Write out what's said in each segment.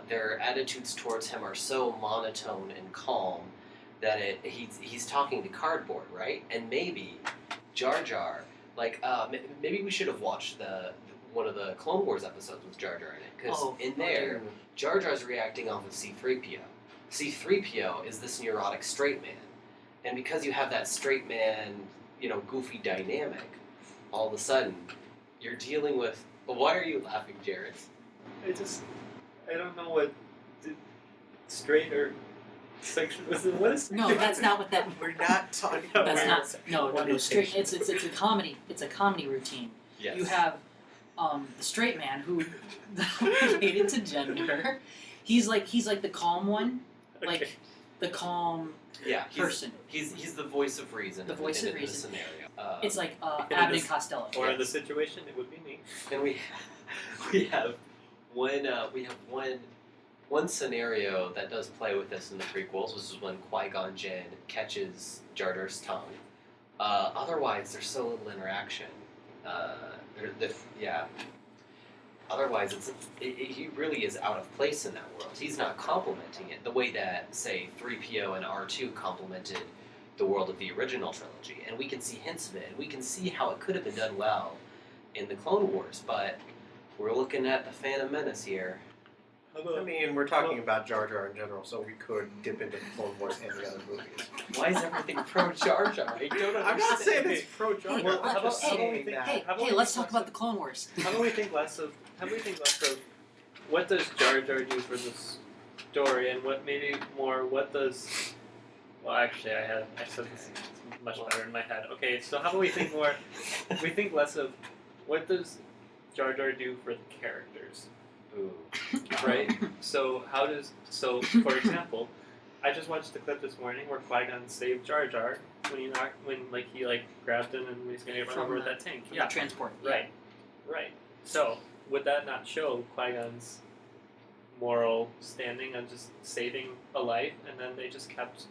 their attitudes towards him are so monotone and calm that he's talking to cardboard, right? And maybe Jar Jar, maybe we should have watched one of the Clone Wars episodes with Jar Jar in it, because in there, Jar Jar's reacting off of C-3PO. C-3PO is this neurotic straight man, and because you have that straight man, goofy dynamic, all of a sudden, you're dealing with. Why are you laughing, Jared? I don't know what straight or sexual. What is? No, that's not what that. We're not talking about. That's not. No. Straight. It's a comedy. It's a comedy routine. Yes. You have the straight man who related to gender. He's like the calm one, like the calm person. He's the voice of reason. The voice of in reason. The scenario. It's like Abbott and Costello. Or in the situation, it would be me. And we have one scenario that does play with this in the prequels, which is when Qui-Gon Jinn catches Jar Jar's tongue. Otherwise, there's so little interaction. Otherwise, he really is out of place in that world. He's not complementing it the way that, say, 3PO and R2 complemented the world of the original trilogy. And we can see hints of it, and we can see how it could have been done well in the Clone Wars, but we're looking at the Phantom Menace here. I mean, we're talking about Jar Jar in general, so we could dip into the Clone Wars and the other movies. Why is everything pro Jar Jar? I don't understand. I'm not saying it's pro Jar Jar. Well, Hey, let's talk about the Clone Wars. How about we think less of what does Jar Jar do for the story, and what does... Well, actually, I said this much better in my head. Okay, so how about we think more... we think less of what does Jar Jar do for the characters? Ooh. Right? So, for example, I just watched the clip this morning where Qui-Gon saved Jar Jar when he grabbed him and he's going to run over with that tank. Yeah, transport. Right. So, would that not show Qui-Gon's moral standing of just saving a life, and then they just kept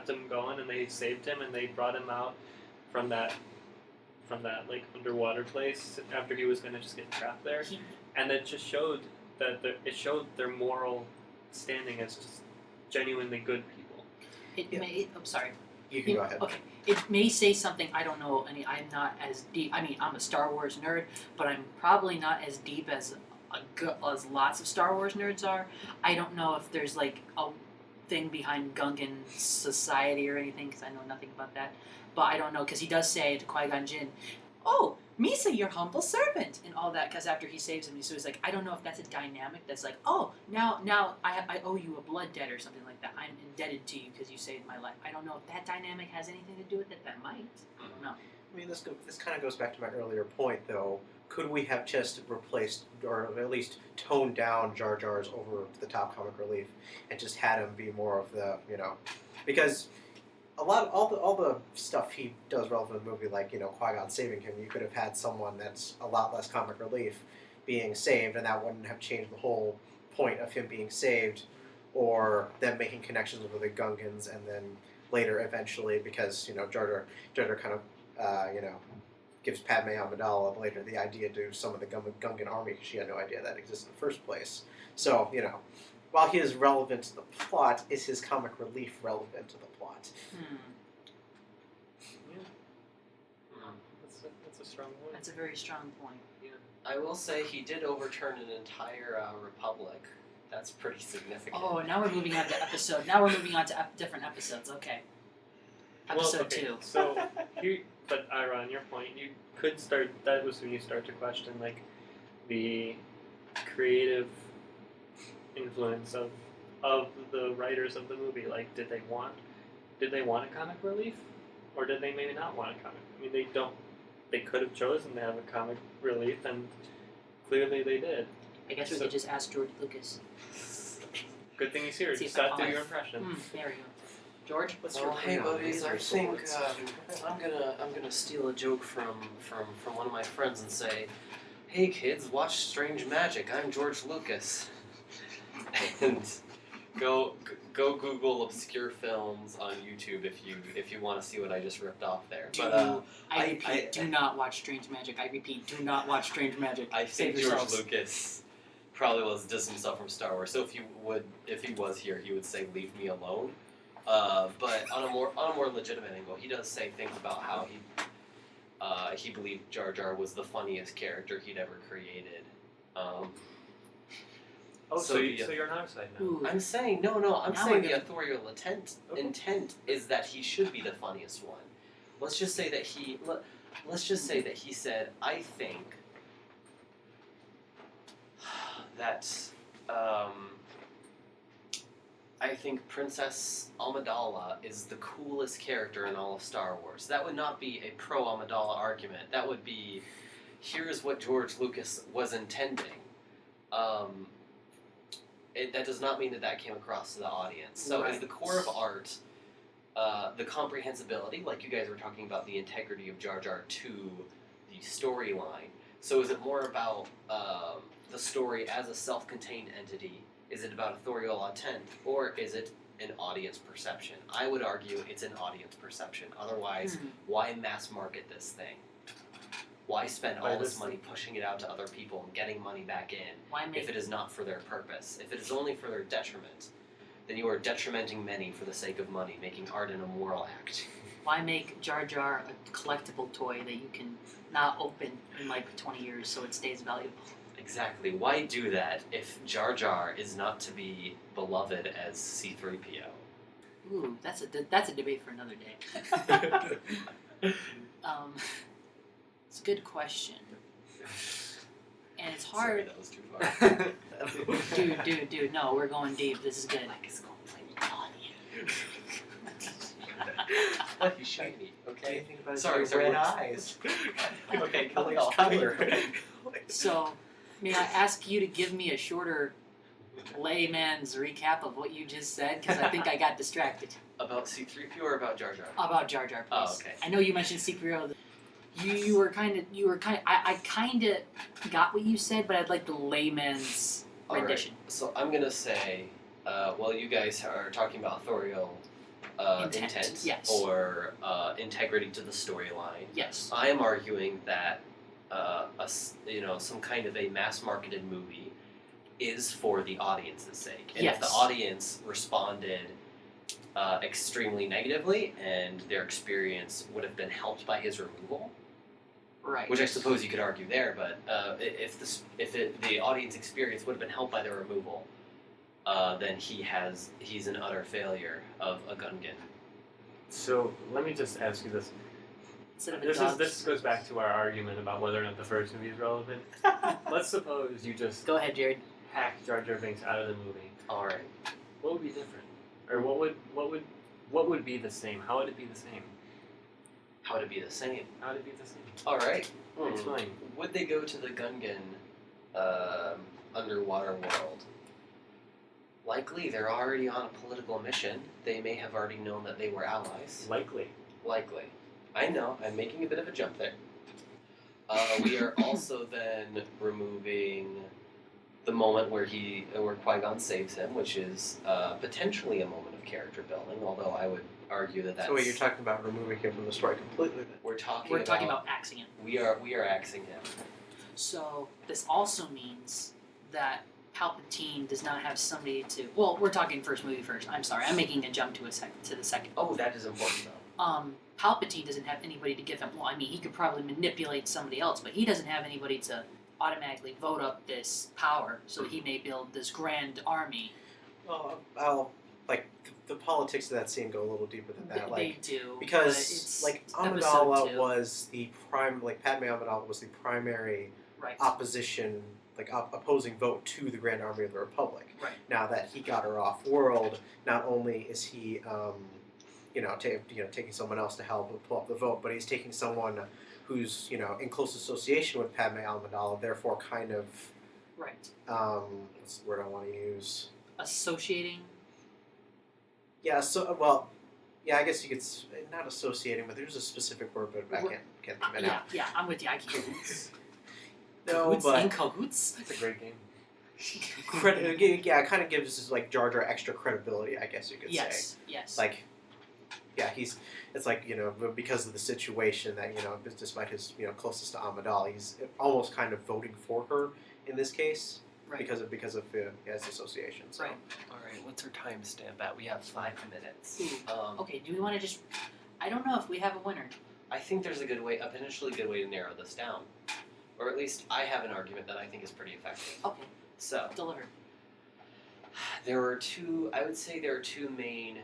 him going, and they saved him, and they brought him out from that underwater place after he was going to just get trapped there, and it just showed their moral standing as just genuinely good people. I'm sorry. You can go ahead. Okay. It may say something I don't know. I'm not as deep. I mean, I'm a Star Wars nerd, but I'm probably not as deep as lots of Star Wars nerds are. I don't know if there's like a thing behind Gungan society or anything, because I know nothing about that. But I don't know, because he does say to Qui-Gon Jinn, "Oh, Misa, your humble servant," and all that, because after he saves him, so he's like, I don't know if that's a dynamic that's like, oh, now I owe you a blood debt or something like that. I'm indebted to you because you saved my life. I don't know if that dynamic has anything to do with it. That might. I don't know. I mean, this kind of goes back to my earlier point, though. Could we have just replaced, or at least toned down Jar Jar's over-the-top comic relief and just had him be more of the, because all the stuff he does relevant in the movie, like, Qui-Gon saving him, you could have had someone that's a lot less comic relief being saved, and that wouldn't have changed the whole point of him being saved, or them making connections with the Gungans, and then later, eventually, because, Jar Jar kind of, gives Padme Amidala later the idea to some of the Gungan army, because she had no idea that existed in the first place. So, while he is relevant to the plot, is his comic relief relevant to the plot? Yeah. That's a strong point. That's a very strong point. Yeah. I will say he did overturn an entire republic. That's pretty significant. Oh, now we're moving on to episode. Now we're moving on to different episodes. Okay. Episode 2. So, but Ira, on your point, you could start. That was when you start to question the creative influence of the writers of the movie. Like, did they want a comic relief, or did they maybe not want a comic? I mean, they don't. They could have chosen to have a comic relief, and clearly they did. I guess we could just ask George Lucas. Good thing he's here. Just do your impression. There we go. George, what's well, your hey buddies, I think I'm gonna steal a joke from one of my friends and say, hey kids, watch Strange Magic. I'm George Lucas, and go Google obscure films on YouTube if you want to see what I just ripped off there. I repeat, do not watch Strange Magic. I repeat, do not watch Strange Magic. I think George Lucas probably was distance himself from Star Wars. So if he was here, he would say, "Leave me alone." But on a more legitimate angle, he does say things about how he believed Jar Jar was the funniest character he'd ever created. So you're on our side now. Ooh. I'm saying no. I'm Now saying we're the gonna- authorial intent Okay. is that he should be the funniest one. Let's just say that he said, "I think that I think Princess Amidala is the coolest character in all of Star Wars." That would not be a pro Amidala argument. That would be, here's what George Lucas was intending. That does not mean that came across to the audience. So is Right. the core of art the comprehensibility, like you guys were talking about the integrity of Jar Jar to the storyline. So is it more about the story as a self-contained entity? Is it about authorial intent, or is it an audience perception? I would argue it's an audience perception. Otherwise, why mass market this thing? Why spend all this money pushing it out to other people and getting money back in Why make if it is not for their purpose? If it is only for their detriment, then you are detrimenting many for the sake of money, making art an immoral act. Why make Jar Jar a collectible toy that you can not open in like 20 years so it stays valuable? Exactly. Why do that if Jar Jar is not to be beloved as C-3PO? Ooh, that's a debate for another day. It's a good question, and it's Sorry, hard. that was too far. Dude, no, we're going deep. This is good. Mike is going to play the audience. What you shiny, What do okay? you think about Sorry, your sorry, red we're- eyes? Okay, Color. color. So, may I ask you to give me a shorter layman's recap of what you just said? Because I think I got distracted. About C-3PO or about Jar Jar? About Jar Jar, please. Oh, okay. I know you mentioned Secret. You were kind of. I kind of got what you said, but I'd like the layman's All right. rendition. So I'm gonna say, well, you guys are talking about authorial intent yes. or integrity to the storyline. Yes. I am arguing that some kind of a mass-marketed movie is for the audience's sake, and if the Yes. audience responded extremely negatively and their experience would have been helped by his removal, Right. which I suppose you could argue there, but if the audience experience would have been helped by their removal, then he's an utter failure of a Gungan. So let me just ask you this. Instead of a dog. This goes back to our argument about whether or not the first movie is relevant. Let's suppose you just Go ahead, Jared. hack Jar Jar Binks out of the movie. All right. What would be different, or what would be the same? How would it be the same? How would it be the same? How would it be the same? All right. Explain. Would they go to the Gungan underwater world? Likely, they're already on a political mission. They may have already known that they were allies. Likely. Likely. I know, I'm making a bit of a jump there. We are also then removing the moment where Qui-Gon saves him, which is potentially a moment of character building, although I would argue that that's... So wait, you're talking about removing him from the story completely then? We're talking about axing him. We are axing him. So this also means that Palpatine does not have somebody to. Well, we're talking first movie first. I'm sorry, I'm making a jump to the second. Oh, that is important though. Palpatine doesn't have anybody to give him. Well, I mean, he could probably manipulate somebody else, but he doesn't have anybody to automatically vote up this power, so he may build this grand army. Well, the politics of that scene go a little deeper than that. They do but Because it's Amidala episode 2. was the Padme Amidala was the primary right. opposition, opposing vote to the Grand Army of the Republic. Right. Now that he got her off world, not only is he, taking someone else to help pull up the vote, but he's taking someone who's, in close association with Padme Amidala, therefore kind of, Right. what's the word I want to use? Associating. Yeah. I guess you could not associating, but there's a specific word, but I can't think of it now. Yeah, I'm with you. I can't. No, Cahoots but in cahoots. It's a great game. it kind of gives us Jar Jar extra credibility, I guess you could say. Yes. It's because of the situation that despite his closest to Amidala, he's almost kind of voting for her in this case. Right. because of his association. So. Right. All right, what's our timestamp at? We have 5 minutes. Okay, do we want to just... I don't know if we have a winner. I think there's a potentially good way to narrow this down. Or at least I have an argument that I think is pretty effective. Okay, So, deliver. I would say there are two main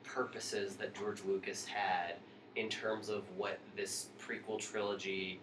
purposes that George Lucas had in terms of what this prequel trilogy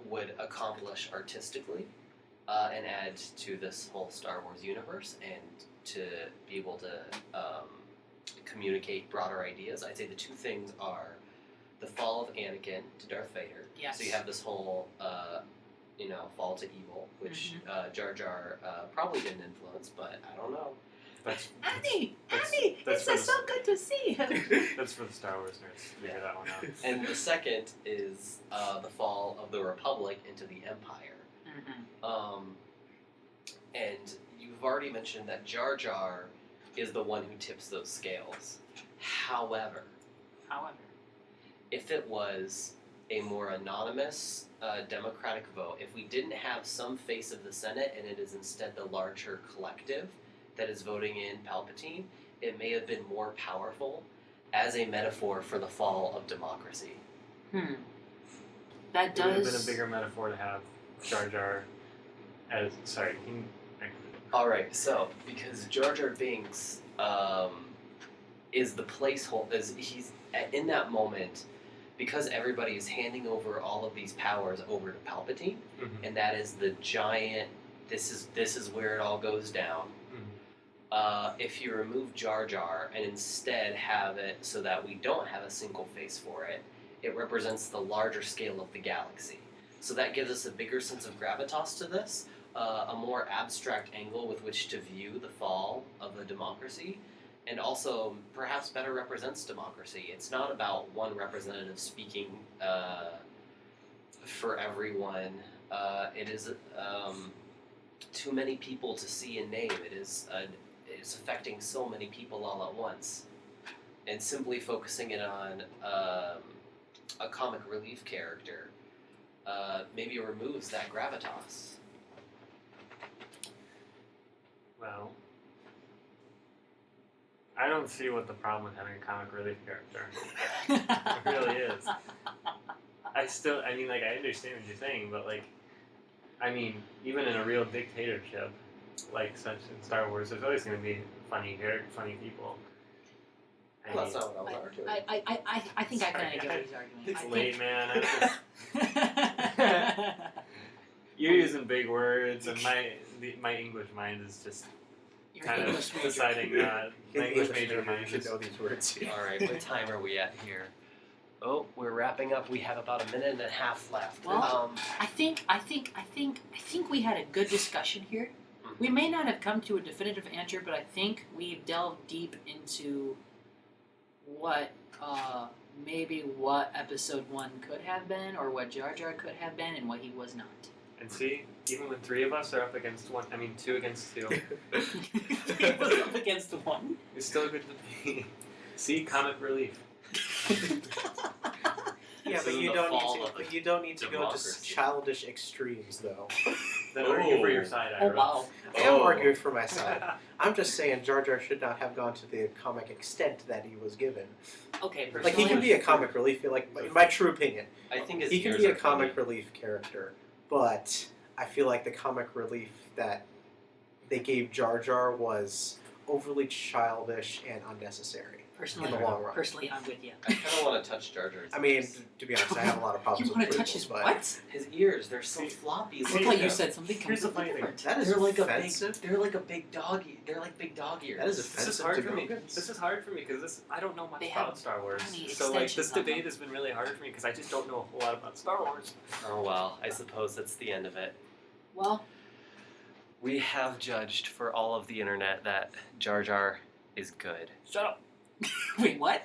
would accomplish artistically and add to this whole Star Wars universe and to be able to communicate broader ideas. I'd say the two things are the fall of Anakin to Darth Vader. Yes. So you have this whole, fall to evil, which Jar Jar probably didn't influence, but I don't know. Andy, that's it's so good to see him. That's for the Star Wars nerds to figure that one out. And the second is the fall of the Republic into the Empire. And you've already mentioned that Jar Jar is the one who tips those scales. However, if it was a more anonymous democratic vote, if we didn't have some face of the Senate and it is instead the larger collective that is voting in Palpatine, it may have been more powerful as a metaphor for the fall of democracy. That It would have does... been a bigger metaphor to have Jar Jar as... Sorry. Alright, so, because Jar Jar Binks is the placeholder, he's in that moment, because everybody is handing over all of these powers over to Palpatine, and that is the giant, this is where it all goes down. If you remove Jar Jar and instead have it so that we don't have a single face for it, it represents the larger scale of the galaxy. So that gives us a bigger sense of gravitas to this, a more abstract angle with which to view the fall of the democracy, and also perhaps better represents democracy. It's not about one representative speaking for everyone. It is too many people to see and name. It's affecting so many people all at once. And simply focusing it on a comic relief character maybe removes that gravitas. Well, I don't see what the problem with having a comic relief character. It really is. I understand what you're saying, but even in a real dictatorship, like such in Star Wars, there's always going to be funny people. Well, that's not what I was arguing. I think I kind of get his argument. It's late, man. You're using big words, and my English mind is just Your kind English of major. deciding my English major mind should is... know these words. All right, what time are we at here? Oh, we're wrapping up. We have about a minute and a half left. Well, I think we had a good discussion here. We may not have come to a definitive answer, but I think we've delved deep into what episode 1 could have been, or what Jar Jar could have been, and what he was not. And see, even when 3 of us are up against 2 against 2, He was up against 1. it's still good to be. See, comic relief. Yeah, This but is you the don't fall need of to. But you don't need to go to democracy. childish extremes, though. Then argue for your side, Oh Ira. wow. I am arguing for my side. I'm just saying Jar Jar should not have gone to the comic extent that he was given. Okay, Like, personally, he can be a comic relief, like, in my true opinion. I think his He can ears be a are comic funny. relief character, but I feel like the comic relief that they gave Jar Jar was overly childish and unnecessary. personally, in the long run. personally, I'm with you. I kind of want to touch Jar Jar's I mean, ears. to be honest, I have a lot of problems You with want to touch his prequels, but what? His ears, they're so floppy. I Look thought at you them. said something Here's the completely funny thing. different. that is They're like offensive. They're like a big dog. They're like big dog ears. That is This is offensive hard to for me. Gungans. This is hard for me because I don't know much They about have Star Wars. tiny So like this extensions on debate them. has been really hard for me because I just don't know a whole lot about Star Wars. Oh well, I suppose that's the end of it. Well, We have judged for all of the internet that Jar Jar is good. Shut up. wait, what?